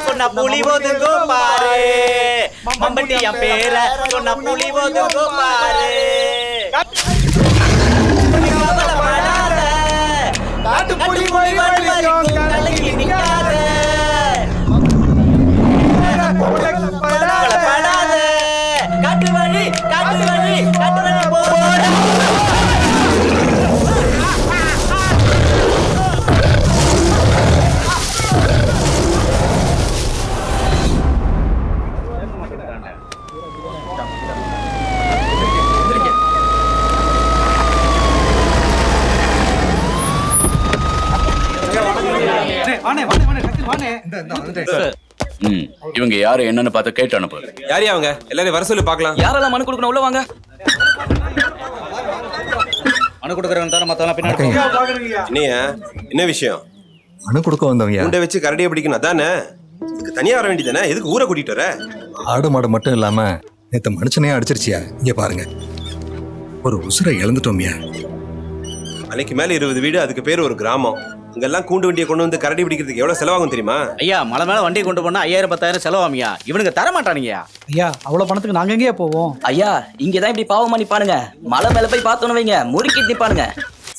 சொன்ன புலி ஒதுங்கோ பாரு, மம்பட்டியா பேர சொன்ன புலி ஒதுங்கோ பாரு. கவலைப்படாத, காட்டு புலி வலிக்கும் கலங்கி நிக்காத. கவலைப்படாத, காட்டு வழி போற. இவங்க யாரு என்னன்னு பார்த்து கேட்டு அனுப்பு. யாரையா அவங்க? எல்லாரும் வர சொல்லி பார்க்கலாம். யாரெல்லாம் மனு கொடுக்கணும் உள்ள வாங்க. மனு கொடுக்கறவங்க தவிர மத்தவங்க பின்னாடி. என்னையா என்ன விஷயம்? மனு கொடுக்க வந்தவங்க முண்டை வச்சு கரடியை பிடிக்கணும் அதானே? இதுக்கு தனியா வர வேண்டியதானே? எதுக்கு ஊரை கூட்டிட்டு வர? ஆடு மாடு மட்டும் இல்லாம நேற்று மனுஷனே அடிச்சிருச்சியா. இங்க பாருங்க, ஒரு உசுரை இழந்துட்டோம்யா. மலைக்கு மேல 20 வீடு, அதுக்கு பேர் ஒரு கிராமம். இங்கெல்லாம் கூண்டு வண்டியை கொண்டு வந்து கரடி பிடிக்கிறதுக்கு எவ்வளவு செலவாகும் தெரியுமா? ஐயா, மலை மேல வண்டியை கொண்டு போனா 5000-10,000 செலவாமியா. இவனுக்கு தர மாட்டானுங்கயா. ஐயா, அவ்வளவு பணத்துக்கு நாங்க எங்கேயா போவோம்? ஐயா, இங்கதான் இப்படி பாவமா நிப்பானுங்க. மலை மேல போய் பார்த்தோன்னு வைங்க, முறுக்கிட்டு நிப்பானுங்க.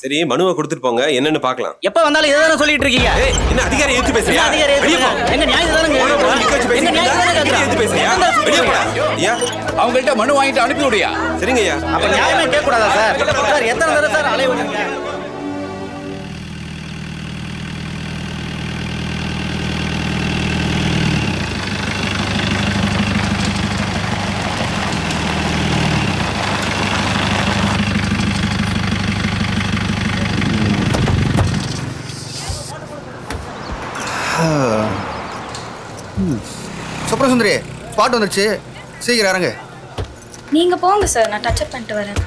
சரி, மனுவை கொடுத்துட்டு போங்க, என்னன்னு பாக்கலாம். எப்ப வந்தாலும் இதை சொல்லிட்டு இருக்கீங்க. என்ன அதிகாரி எடுத்து பேசுறியா? எங்க நியாயம் அவங்கள்ட்ட மனு வாங்கிட்டு அனுப்பி விடுயா. சரிங்க ஐயா. அப்ப நியாயமே கேட்க கூடாதா சார்? சார் எத்தனை தடவை சார் அலைவுங்க? சுப்ரசுந்தரி, ஸ்பாட் வந்துருச்சு, சீக்கிரம் இறங்க. நீங்க போங்க சார், நான் டச் அப் பண்ணிட்டு வரேன்.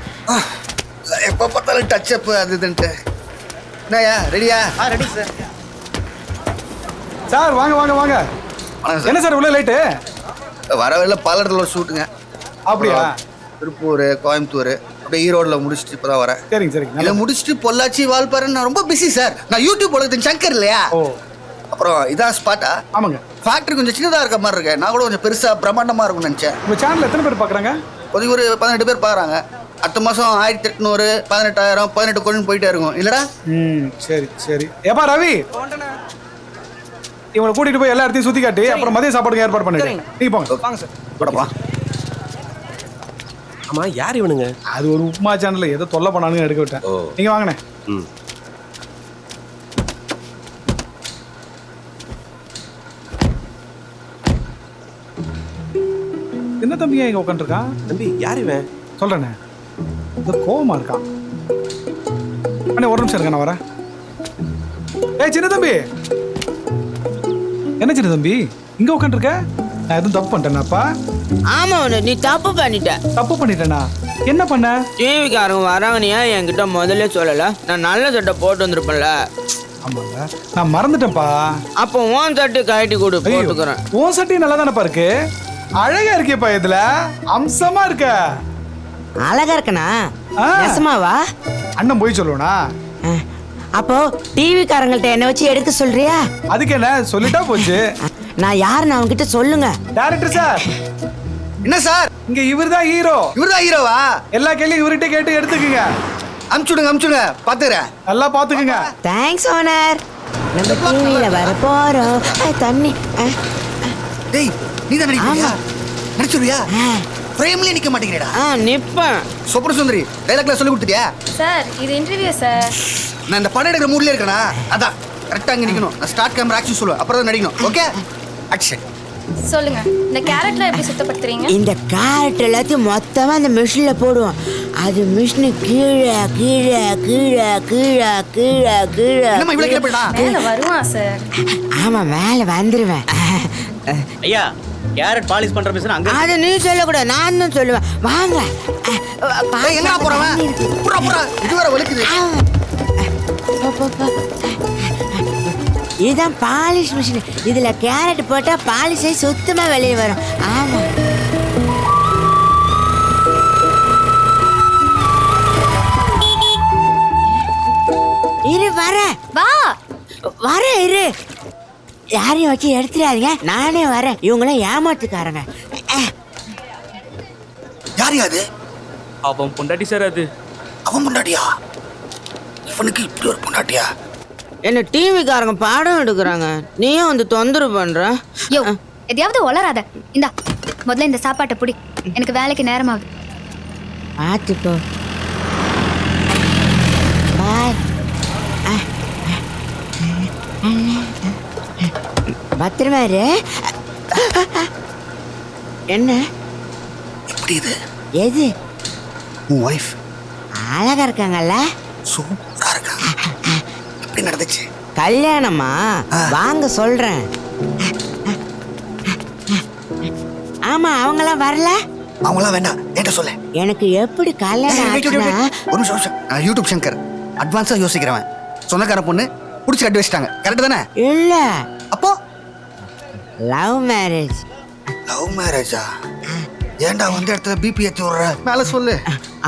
எப்போ பார்த்தாலும் டச் அப் அது இதுன்ட்டு. என்னய்யா, ரெடியா? Ready sir. சார் வாங்க வாங்க வாங்க. என்ன சார் இவ்வளோ லைட்டு? வர வழியில பல்லடத்தில் ஒரு ஷூட்டுங்க. அப்படியா? திருப்பூர், கோயம்புத்தூர், அப்படியே ஈரோடில் முடிச்சுட்டு இப்போ தான் வரேன். சரிங்க சரிங்க. இதை முடிச்சுட்டு பொள்ளாச்சி, வால்பாறை. நான் ரொம்ப பிஸி சார். நான் யூடியூப் உலகத்தின் சங்கர் இல்லையா? ஓ, அப்புறம் இதான் ஸ்பாட்டா? ஆமாங்க. ஃபேக்ட்ரி கொஞ்சம் சின்னதாக இருக்க மாதிரி இருக்கு. நான் கூட கொஞ்சம் பெருசாக பிரம்மாண்டமாக இருக்கும்னு நினச்சேன். உங்க சேனல் எத்தனை பேர் பார்க்குறாங்க? ஒரு 18 பேர் பார்க்குறாங்க. அடுத்த மாதம் 1800, 18,000, 18 கோடின்னு போயிட்டே இருக்கும் இல்லைடா? சரி சரி. ஏப்பா ரவி, இவனை கூட்டிட்டு போய் எல்லா இடத்தையும் சுற்றி காட்டி அப்புறம் மதிய சாப்பாடுக்கு ஏற்பாடு பண்ணிட்டு நீங்க போங்க. வாங்க சார். போடப்பா. ஆமா, யார் இவனுங்க? அது ஒரு உப்புமா சேனல்ல ஏதோ தொல்லை பண்ணானுங்க, எடுக்க விட்டேன். நீங்க வாங்கண்ணே. என்ன தம்பியா இங்க உட்காந்துருக்கான்? தம்பி யார் இவன்? சொல்றேண்ணே, இந்த கோவமா இருக்கான். அண்ணே ஒரு நிமிஷம் இருக்க, நான் வரேன். ஏய் சின்ன தம்பி. என்ன சின்ன தம்பி இங்க உட்காந்துருக்க? நான் எதுவும் தப்பு பண்ணிட்டேனாப்பா? ஆமா, நீ தப்பு பண்ணிட்ட. தப்பு பண்ணிட்டேனா? என்ன பண்ண? டிவிக்காரங்க வராங்க, நீ என்கிட்ட முதல்ல சொல்லல? நான் நல்ல சட்டை போட்டு வந்திருப்பேன்ல. ஆமாங்க, நான் மறந்துட்டேன்ப்பா. அப்போ உன் சட்டை கழட்டி கொடு, போட்டுக்கிறேன். உன் சட்டை நல்லா தானப்பா இருக்கு, அழகா இருக்கேப்பா. இதுல அம்சமா இருக்க. அழகா இருக்கனா? நெசமாவா? அண்ணன் போய் சொல்லுவனா? அப்போ டிவிக்காரங்கள்ட்ட என்ன வச்சு எடுக்க சொல்றியா? அதுக்கு என்ன, சொல்லிட்டா போச்சு. நான் யாருன்னு அவங்க கிட்ட சொல்லுங்க. Director sir. என்ன சார்? இங்க இவர்தான் ஹீரோ. இவர்தான் ஹீரோவா? எல்லா கேள்வியும் இவர்கிட்ட கேட்டு எடுத்துக்குங்க. அமுச்சுடுங்க, பாத்துக்கிறேன். நல்லா பாத்துக்குங்க. Thanks owner. நம்ம டிவியில வர போறோம். தண்ணி. டேய், நீ தான் நடிக்கிறியா? நடிச்சுறியா? ஃப்ரேம்லயே நிக்க மாட்டேங்கிறடா. நிப்பேன். சுப்ரசுந்தரி, டைலாக்ல சொல்லி கொடுத்துட்டியா? சார் இது இன்டர்வியூ சார். நான் இந்த படம் எடுக்கிற மூட்ல இருக்கேனா? அதான் கரெக்டா அங்க நிக்கணும். நான் ஸ்டார்ட் கேமரா ஆக்ஷன் சொல்லுவேன், அப்புறம் தான் நடிக்கணும். Okay, action. சொல்லுங்க, இந்த கேரட்ல எப்படி சுத்தப்படுத்துறீங்க? இந்த கேரட் எல்லாத்தையும் மொத்தமா அந்த மிஷின்ல போடுவோம். அது மிஷின் கீழே கீழே கீழே கீழே கீழே கீழே. என்னம்மா இவ்வளவு கேப்படா? மேல வருவான் சார். ஆமா, மேல வந்துருவேன். ஐயா, கேரட் பாலிஷ் பண்ற மிஷின் அங்க. அத நீ சொல்லக்கூடாது, நான் தான் சொல்லுவேன். வாங்க. எங்க போறவன்? புறா இதுவரை வலிக்குது. இதுதான் பாலிஷ் மிஷின். இதுல கேரட் போட்டா பாலிஷை சுத்தமா வெளியே வரும். ஆமா. இரு வரேன் வா. வரேன் இரு. யாரையும் வச்சு எடுத்துடாதீங்க, நானே வரேன். இவங்களாம் ஏமாத்துக்காரங்க. யார் அது? அவன் பொண்டாட்டி சார் அது. அவன் பொண்டாட்டியா? இவனுக்கு இப்படி ஒரு பொண்டாட்டியா? என்ன டிவிக்காரங்க பாடம் எடுக்கிறாங்க, நீயும் வந்து தொந்தரவு பண்ற. யோ, எதையாவது உளராத. இந்தா முதல்ல இந்த சாப்பாட்டை புடி, எனக்கு வேலைக்கு நேரமாகுது. பார்த்துக்கோ. பாய். பத்திரமா இரு. என்ன எப்படி இது? எது? உன் ஒய்ஃப் அழகா இருக்காங்கல்ல? சூப்பரா இருக்கா. எப்படி நடந்துச்சு? கல்யாணமா? வாங்க சொல்றேன். ஆமா, அவங்களாம் வரல. அவங்களாம் வேண்டாம், என்கிட்ட சொல்ல. எனக்கு எப்படி கல்யாணம் ஆச்சுன்னா, ஒரு நிமிஷம். நான் யூடியூப் சங்கர், அட்வான்ஸா யோசிக்கிறவன். சொந்தக்கார பொண்ணு புடிச்சு கட்டி வச்சிட்டாங்க, கரெக்ட் தானே? இல்ல, அப்போ லவ் மேரேஜ். லவ் மேரேஜா? ஏன்டா வந்த இடத்துல பிபி ஏத்தி விடுற? மேல சொல்லு.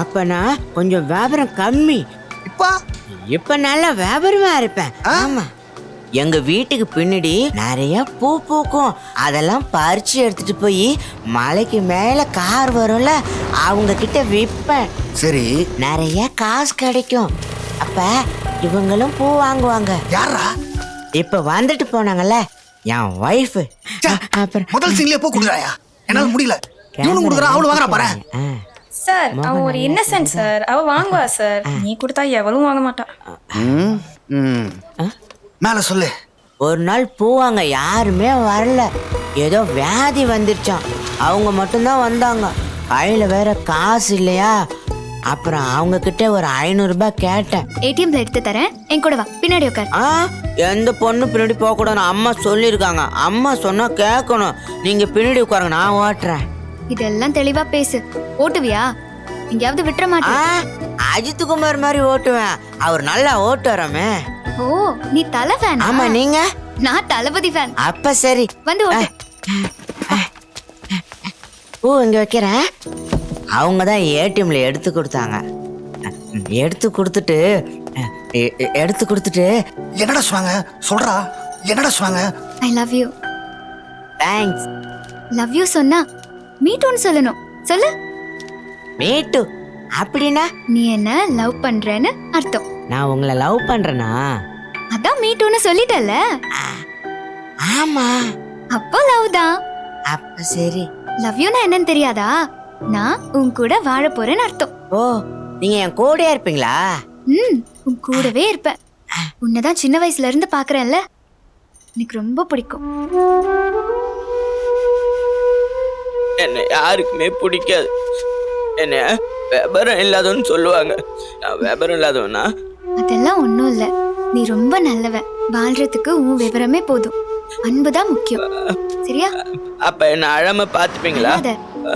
அப்பனா கொஞ்சம் வியாபாரம் கம்மி. இப்ப நல்ல வியாபாரமா இருப்பேன். ஆமா, எங்க வீட்டுக்கு பின்னாடி நிறைய பூ பூக்கும். அதெல்லாம் பறிச்சு எடுத்துட்டு போய் மலைக்கு மேல கார் வரும்ல, அவங்க கிட்ட விற்பேன். சரி, நிறைய காசு கிடைக்கும். அப்ப இவங்களும் பூ வாங்குவாங்க. யாரா? இப்ப வந்துட்டு போனாங்கல்ல, என் ஒய்ஃப். அப்புறம் முதல் சீன்லயே பூ குடுக்குறாயா? என்னால முடியல. இவனும் குடுக்குறான், அவளும் வாங்குறா பாரு. சார், அவ ஒரு இன்னசென்ட் சார். அவ வாங்குவா சார். நீ கொடுத்தா எவளும் வாங்க மாட்டா. மேல சொல்லு. ஒரு நாள் பூவாங்க யாருமே வரல. ஏதோ வியாதி வந்துருச்சான். அவங்க மட்டும்தான் வந்தாங்க. கையில வேற காசு இல்லையா. அப்புறம் அவங்க கிட்ட ஒரு 500 ரூபாய் கேட்டேன். ஏடிஎம்ல எடுத்து தரேன், என் கூட வா, பின்னாடி உட்கார். எந்த பொண்ணு பின்னாடி போக கூடாதுன்னு அம்மா சொல்லியிருக்காங்க. அம்மா சொன்னா கேட்கணும். நீங்க பின்னாடி உட்காருங்க, நான் ஓட்டுறேன். இதெல்லாம் தெளிவா பேசு. ஓட்டுவியா? எங்கேயாவது விட்டுற மாட்டேன். அஜித் குமார் மாதிரி ஓட்டுவேன். அவர் நல்லா ஓட்டுறமே. ஓ, நீ தலை ஃபேன்? ஆமா, நீங்க? நான் தளபதி ஃபேன். அப்ப சரி, வந்து ஓட்டு. பூ இங்க வைக்கிறேன். அவங்க தான் ஏடிஎம்ல எடுத்து கொடுத்தாங்க. எடுத்து கொடுத்துட்டு என்னடா சொன்னாங்க? சொல்றா, என்னடா சொன்னாங்க? I love you. Thanks. Love you சொன்னா மீட்டுன்னு சொல்லணும். சொல்லு. மீட்டு அப்படின்னா? நீ என்ன லவ் பண்றேன்னு அர்த்தம். நான் உங்களை லவ் பண்றேனா? அதான் மீட்டுன்னு சொல்லிட்டல. ஆமா, அப்போ லவ் தான். அப்ப சரி. லவ் யூனா என்னன்னு தெரியாதா? நான் உன் கூட வாழ போறேன்னு அர்த்தம். ஓ, நீங்க என் கூடயே இருப்பீங்களா? உன் கூடவே இருப்பேன். உன்னதான் சின்ன வயசுல இருந்து பாக்குறேன்ல, எனக்கு ரொம்ப பிடிக்கும். என்ன யாருக்குமே பிடிக்காது. என்ன விபரம் இல்லாதவன்னு சொல்லுவாங்க. நான் விபரம் இல்லாதவனா? அதெல்லாம் ஒண்ணும் இல்ல. நீ ரொம்ப நல்லவன். வாழ்றதுக்கு உன் விவரமே போதும். அன்புதான் முக்கியம். சரியா? அப்ப என்ன அழாம பாத்துப்பீங்களா?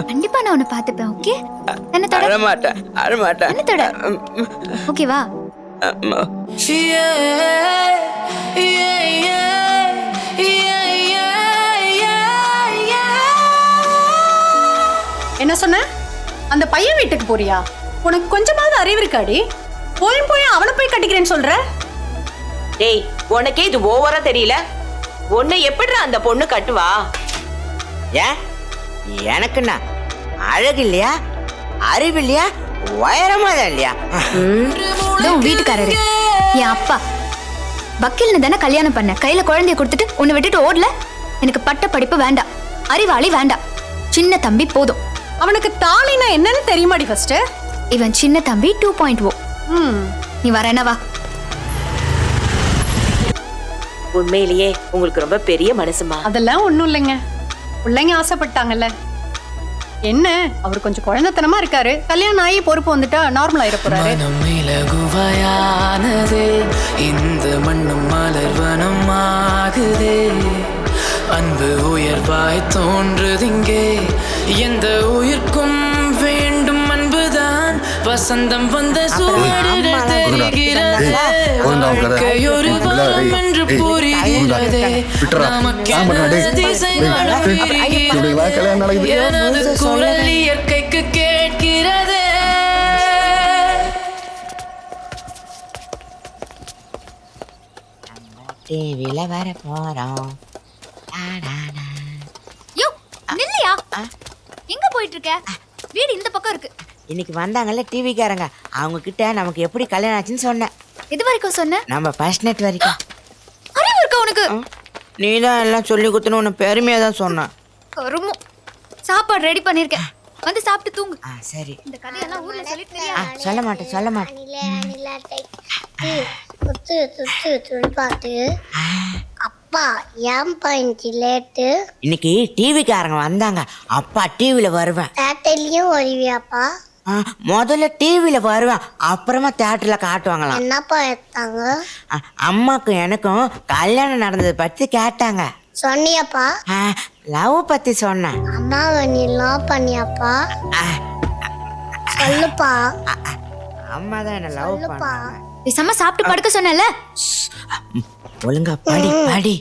கண்டிப்பா நான் உன்னை பாத்துப்பேன். ஓகே? என்ன தொட? அழமாட்டேன். என்ன தொட? ஓகேவா? என்ன சொன்ன? அந்த பையன் வீட்டுக்கு போறியா? உனக்கு கொஞ்சமாவது அறிவு இருக்காடி? போய் அவனை போய் கட்டிக்கிறேன்னு சொல்ற? டேய், உனக்கே இது ஓவரா தெரியல? உன்னை எப்படிடா அந்த பொண்ணு கட்டுவா? ஏன் எனக்குன்னா அழகு இல்லையா, அறிவு இல்லையா, உயரமா தான் இல்லையா? வீட்டுக்காரரு என் அப்பா வக்கீல்னு தானே கல்யாணம் பண்ண. கையில குழந்தைய கொடுத்துட்டு உன்னை விட்டுட்டு ஓடல. எனக்கு பட்ட படிப்பு வேண்டாம், அறிவாளி வேண்டாம், சின்ன தம்பி போதும். அவனுக்கு தாலினா என்னன்னு தெரியுமாடி ஃபர்ஸ்ட்? இவன் சின்ன தம்பி 2.0. நீ வரேனா வா. உண்மையிலேயே உங்களுக்கு ரொம்ப பெரிய மனசுமா. அதெல்லாம் ஒண்ணும் இல்லைங்க, பிள்ளைங்க ஆசைப்பட்டாங்கல்ல. என்ன அவர் கொஞ்சம் குழந்தைத்தனமா இருக்காரு. கல்யாணம் ஆகி பொறுப்பு வந்துட்டா நார்மல் ஆயிட போறாரு. இந்த மண்ணும் மலர்வனம் ஆகுதே, அன்பு உயர்வாய் தோன்றுதிங்கே. எந்த உயிர்க்கும் வேண்டும் அன்புதான். வசந்தம் வந்த சூழலில் தெரிகிறது. வாழ்க்கை ஒரு வரம் என்று புரிகிறதே. நமக்கென திசைகளும் பிரிகிறது. எனது குரல் இயற்கைக்கு கேட்கிறதே. டிவில வர போறோம். யோ நில்லையா எங்க போயிட்டு இருக்க? வீடு இந்த பக்கம் இருக்கு. இன்னைக்கு வந்தாங்கல்ல டிவிக்காரங்க, அவங்க கிட்ட நமக்கு எப்படி கல்யாணம் ஆச்சுன்னு சொன்னேன். எது வரைக்கும் சொன்ன? நம்ம ஃபர்ஸ்ட் நைட் வரைக்கும். அறிவு இருக்கா உனக்கு? நீ தான் எல்லாம் சொல்லி கொடுத்துன்னு உன்னை பெருமையா தான் சொன்னேன். கருமோ. சாப்பாடு ரெடி பண்ணிருக்கேன், வந்து சாப்பிட்டு தூங்கு. சரி. இந்த கதையெல்லாம் ஊர்ல சொல்லிட்டு தெரியா? சொல்ல மாட்டேன். அப்பா ஏன்பா இன்னைக்கு லேட்டு? இன்னைக்கு டிவிக்காரங்க வந்தாங்க. அப்பா டிவில வருவேன். தேட்டர்லயும் வருவியாப்பா? முதல்ல டிவில வருவேன், அப்புறமா தியேட்டர்ல காட்டுவாங்களாம். என்னப்பா எடுத்தாங்க? அம்மாக்கும் எனக்கும் கல்யாணம் நடந்ததை பத்தி கேட்டாங்க. சொன்னியாப்பா? லவ் பத்தி சொன்னேன். அம்மாவை நீ லவ் பண்ணியாப்பா? சொல்லுப்பா. அம்மா தான் என்ன லவ் பண்ணாங்க. பேசாம சாப்பிட்டு படுக்க சொன்னல. ஒழுங்கா படி.